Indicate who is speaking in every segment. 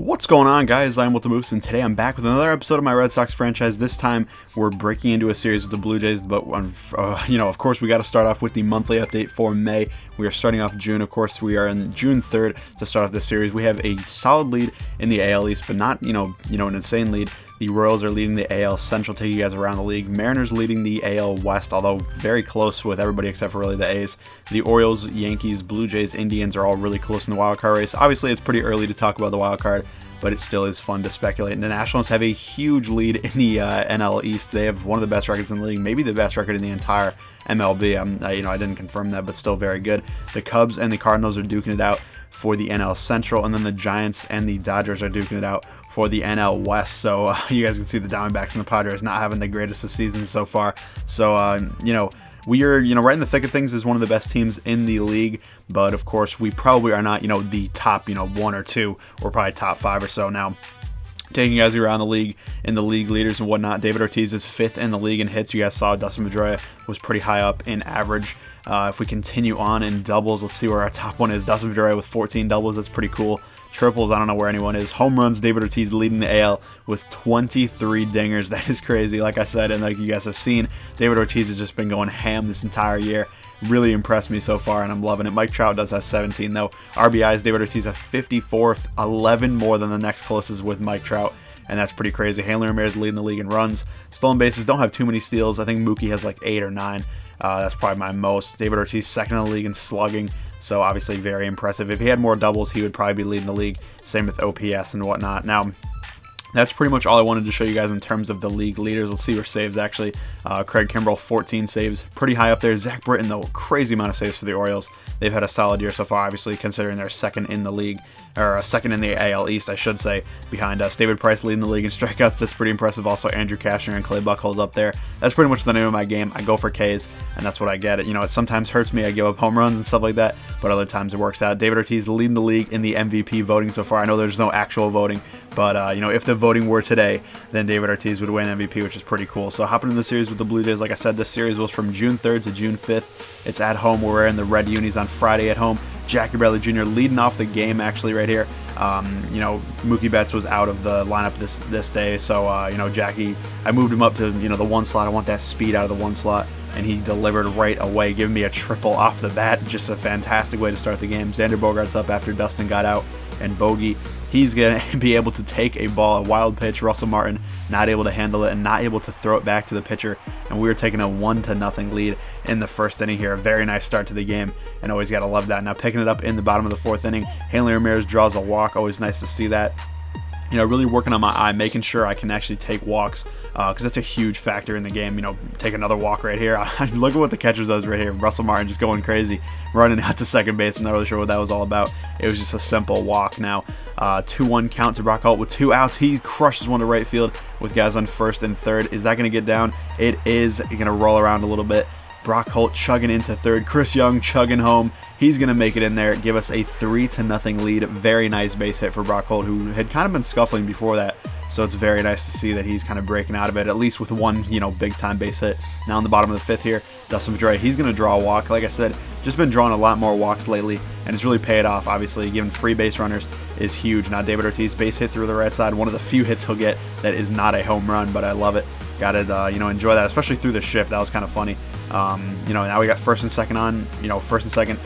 Speaker 1: What's going on, guys? I'm with the Moose, and today I'm back with another episode of my Red Sox franchise. This time, we're breaking into a series with the Blue Jays, but of course, we got to start off with the monthly update for May. We are starting off June. Of course, we are in June 3rd to start off this series. We have a solid lead in the AL East, but not an insane lead. The Royals are leading the AL Central, taking you guys around the league. Mariners leading the AL West, although very close with everybody except for really the A's. The Orioles, Yankees, Blue Jays, Indians are all really close in the wild card race. Obviously, it's pretty early to talk about the wild card, but it still is fun to speculate. And the Nationals have a huge lead in the NL East. They have one of the best records in the league, maybe the best record in the entire MLB. I didn't confirm that, but still very good. The Cubs and the Cardinals are duking it out for the NL Central, and then the Giants and the Dodgers are duking it out for the NL West. So you guys can see the Diamondbacks and the Padres not having the greatest of seasons so far. So we are right in the thick of things as one of the best teams in the league, but of course we probably are not the top one or two. We're probably top five or so now. Taking you guys around the league in the league leaders and whatnot, David Ortiz is 5th in the league in hits. You guys saw Dustin Pedroia was pretty high up in average. If we continue on in doubles, let's see where our top one is. Dustin Pedroia with 14 doubles. That's pretty cool. Triples, I don't know where anyone is. Home runs, David Ortiz leading the AL with 23 dingers. That is crazy, like I said, and like you guys have seen, David Ortiz has just been going ham this entire year. Really impressed me so far, and I'm loving it. Mike Trout does have 17, though. RBIs, David Ortiz at 54th, 11 more than the next closest with Mike Trout, and that's pretty crazy. Hanley Ramirez leading the league in runs. Stolen bases, don't have too many steals. I think Mookie has like 8 or 9. That's probably my most. David Ortiz second in the league in slugging, so obviously very impressive. If he had more doubles, he would probably be leading the league. Same with OPS and whatnot. Now, that's pretty much all I wanted to show you guys in terms of the league leaders. Let's see where saves actually. Craig Kimbrell, 14 saves, pretty high up there. Zach Britton, though, crazy amount of saves for the Orioles. They've had a solid year so far, obviously, considering they're second in the league, or second in the AL East, I should say, behind us. David Price leading the league in strikeouts. That's pretty impressive. Also, Andrew Cashner and Clay Buchholz up there. That's pretty much the name of my game. I go for Ks, and that's what I get. It sometimes hurts me. I give up home runs and stuff like that, but other times it works out. David Ortiz leading the league in the MVP voting so far. I know there's no actual voting, but if the voting were today, then David Ortiz would win MVP, which is pretty cool. So hopping in the series with the Blue Jays, like I said, this series was from June 3rd to June 5th. It's at home. We're wearing the red unis on Friday at home. Jackie Bradley Jr. leading off the game actually right here. Mookie Betts was out of the lineup this day, so Jackie, I moved him up to the one slot. I want that speed out of the one slot, and he delivered right away, giving me a triple off the bat. Just a fantastic way to start the game. Xander Bogaerts up after Dustin got out, and Bogey, he's going to be able to take a ball, a wild pitch. Russell Martin not able to handle it and not able to throw it back to the pitcher, and we were taking a 1-0 lead in the first inning here. A very nice start to the game, and always got to love that. Now picking it up in the bottom of the 4th inning, Hanley Ramirez draws a walk. Always nice to see that. Really working on my eye, making sure I can actually take walks, because that's a huge factor in the game. Take another walk right here. Look at what the catcher does right here. Russell Martin just going crazy, running out to second base. I'm not really sure what that was all about. It was just a simple walk. Now, 2-1 count to Brock Holt with 2 outs. He crushes one to right field with guys on first and third. Is that going to get down? It is going to roll around a little bit. Brock Holt chugging into third. Chris Young chugging home. He's going to make it in there, give us a 3-0 lead. Very nice base hit for Brock Holt, who had kind of been scuffling before that. So it's very nice to see that he's kind of breaking out of it, at least with one, big-time base hit. Now in the bottom of the 5th here, Dustin Pedroia, he's going to draw a walk. Like I said, just been drawing a lot more walks lately, and it's really paid off, obviously. Giving free base runners is huge. Now David Ortiz, base hit through the right side, one of the few hits he'll get that is not a home run, but I love it. Got to, enjoy that, especially through the shift. That was kind of funny. Now we got first and second on, first and second,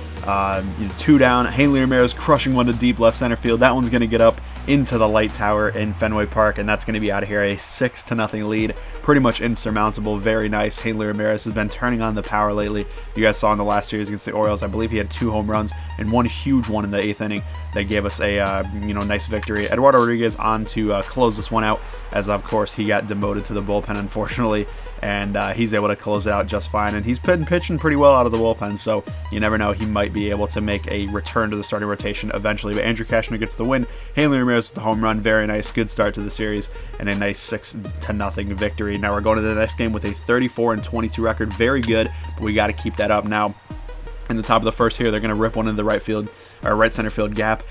Speaker 1: 2 down. Hanley Ramirez crushing one to deep left center field. That one's going to get up into the light tower in Fenway Park, and that's going to be out of here. A 6-0 lead, pretty much insurmountable. Very nice. Hanley Ramirez has been turning on the power lately. You guys saw in the last series against the Orioles, I believe he had 2 home runs and one huge one in the 8th inning that gave us a nice victory. Eduardo Rodriguez on to close this one out, as of course he got demoted to the bullpen, unfortunately, and he's able to close it out just fine. And he's been pitching pretty well out of the bullpen, so you never know, he might be able to make a return to the starting rotation eventually. But Andrew Cashner gets the win. Hanley Ramirez with the home run. Very nice, good start to the series, and a nice 6-0 victory. Now we're going to the next game with a 34-22 record. Very good, but we got to keep that up. Now in the top of the 1st here, they're going to rip one into the right center field gap.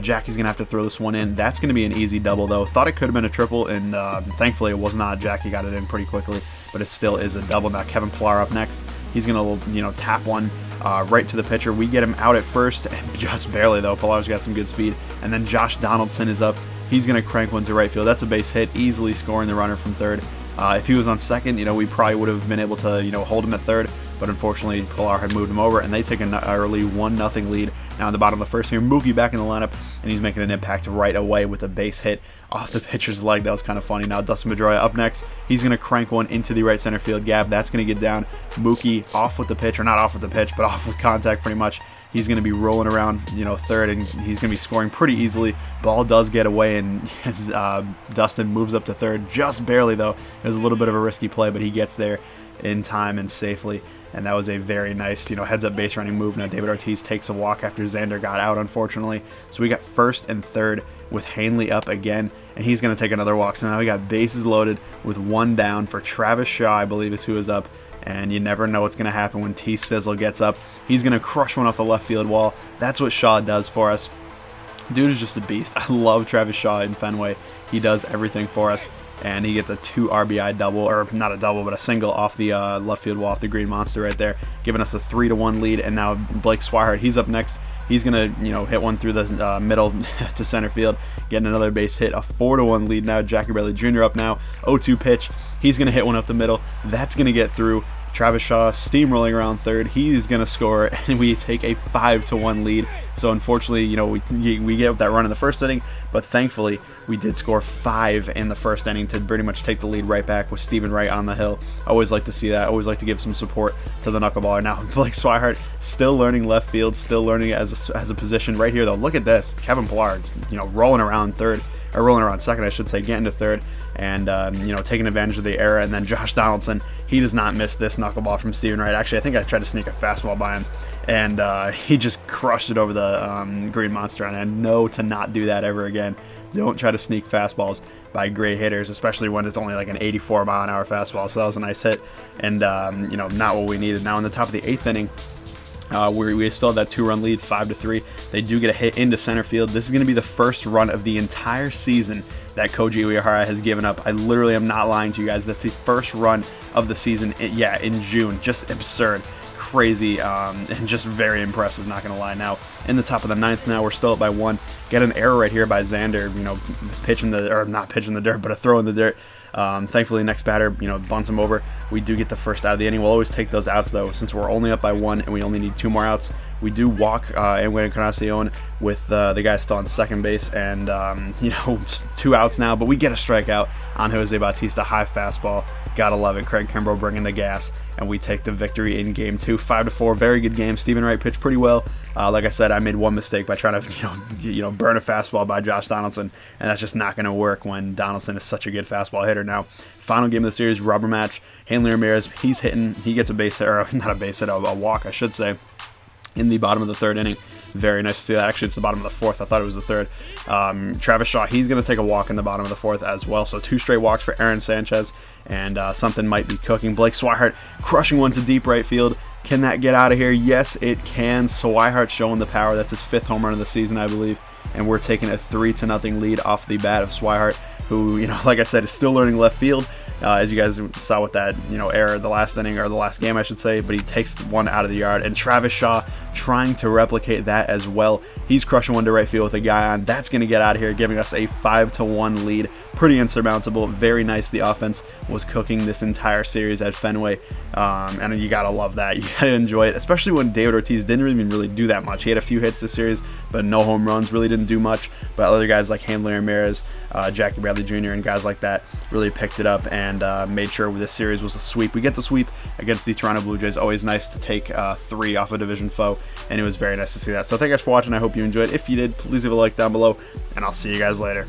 Speaker 1: Jackie's going to have to throw this one in. That's going to be an easy double, though. Thought it could have been a triple, and thankfully it was not. Jackie got it in pretty quickly, but it still is a double. Now Kevin Pillar up next. He's going to, tap one right to the pitcher. We get him out at first, just barely though. Pilar's got some good speed. And then Josh Donaldson is up. He's going to crank one to right field. That's a base hit, easily scoring the runner from third. If he was on second, we probably would have been able to, hold him at third. But unfortunately, Pilar had moved him over, and they take an early 1-0 lead. Now in the bottom of the first here, Mookie back in the lineup, and he's making an impact right away with a base hit off the pitcher's leg. That was kind of funny. Now Dustin Pedroia up next. He's going to crank one into the right center field gap. That's going to get down. Mookie off with the pitch, or not off with the pitch, but off with contact pretty much. He's going to be rolling around, third, and he's going to be scoring pretty easily. Ball does get away, and Dustin moves up to third, just barely though. It was a little bit of a risky play, but he gets there in time and safely. And that was a very nice, heads-up base running move. Now David Ortiz takes a walk after Xander got out, unfortunately. So we got first and third with Hanley up again, and he's going to take another walk. So now we got bases loaded with one down for Travis Shaw, I believe is who is up. And you never know what's going to happen when T-Sizzle gets up. He's going to crush one off the left field wall. That's what Shaw does for us. Dude is just a beast. I love Travis Shaw in Fenway. He does everything for us. And he gets a 2 RBI double, or not a double, but a single off the left field wall, off the green monster right there, giving us a 3-1 lead. And now Blake Swihart, he's up next. He's gonna, hit one through the middle to center field, getting another base hit, a 4-1 lead now. Jackie Bradley Jr. up now, 0-2 pitch. He's gonna hit one up the middle. That's gonna get through. Travis Shaw steamrolling around third. He's going to score, and we take a 5-1 lead. So unfortunately, we get that run in the first inning, but thankfully we did score 5 in the first inning to pretty much take the lead right back with Steven Wright on the hill. I always like to see that. I always like to give some support to the knuckleballer. Now Blake Swihart still learning left field, still learning as a position right here though. Look at this, Kevin Pilar, rolling around third, or rolling around second, I should say, getting to third. And, taking advantage of the error. And then Josh Donaldson, he does not miss this knuckleball from Steven Wright. Actually, I think I tried to sneak a fastball by him, and he just crushed it over the green monster. And I know to not do that ever again. Don't try to sneak fastballs by great hitters, especially when it's only like an 84-mile-an-hour fastball. So that was a nice hit, and, not what we needed. Now in the top of the 8th inning, we still have that 2-run lead, 5-3. They do get a hit into center field. This is going to be the first run of the entire season that Koji Uehara has given up. I literally am not lying to you guys. That's the first run of the season, in June. Just absurd, crazy, and just very impressive, not going to lie. Now, in the top of the 9th now, we're still up by 1. Get an error right here by Xander, not pitching the dirt, but a throw in the dirt. Thankfully, next batter, bunts him over. We do get the first out of the inning. We'll always take those outs, though, since we're only up by 1 and we only need 2 more outs. We do walk Edwin Encarnacion with the guy still on second base, and 2 outs now, but we get a strikeout on Jose Bautista, high fastball. Gotta love it. Craig Kimbrough bringing the gas, and we take the victory in Game 2, 5-4. Very good game. Steven Wright pitched pretty well. Like I said, I made one mistake by trying to burn a fastball by Josh Donaldson, and that's just not going to work when Donaldson is such a good fastball hitter. Now, final game of the series, rubber match. Hanley Ramirez, he's hitting. He gets a base hit, or not a base hit, a walk, I should say, in the bottom of the 3rd inning. Very nice to see that. Actually, it's the bottom of the 4th. I thought it was the 3rd. Travis Shaw, he's going to take a walk in the bottom of the 4th as well. So 2 straight walks for Aaron Sanchez, and something might be cooking. Blake Swihart crushing one to deep right field. Can that get out of here? Yes, it can. Swihart showing the power. That's his 5th home run of the season, I believe. And we're taking a 3-0 lead off the bat of Swihart, who, like I said, is still learning left field. As you guys saw with that, error the last inning, or the last game, I should say, but he takes one out of the yard, and Travis Shaw trying to replicate that as well. He's crushing one to right field with a guy on. That's going to get out of here, giving us a 5-1 lead. Pretty insurmountable. Very nice. The offense was cooking this entire series at Fenway, and you got to love that. You got to enjoy it, especially when David Ortiz didn't even really do that much. He had a few hits this series, but no home runs, really didn't do much. But other guys like Hanley Ramirez, Jackie Bradley Jr., and guys like that really picked it up and made sure this series was a sweep. We get the sweep against the Toronto Blue Jays. Always nice to take 3 off a division foe, and it was very nice to see that. So thank you guys for watching. I hope you enjoyed. If you did, please leave a like down below, and I'll see you guys later.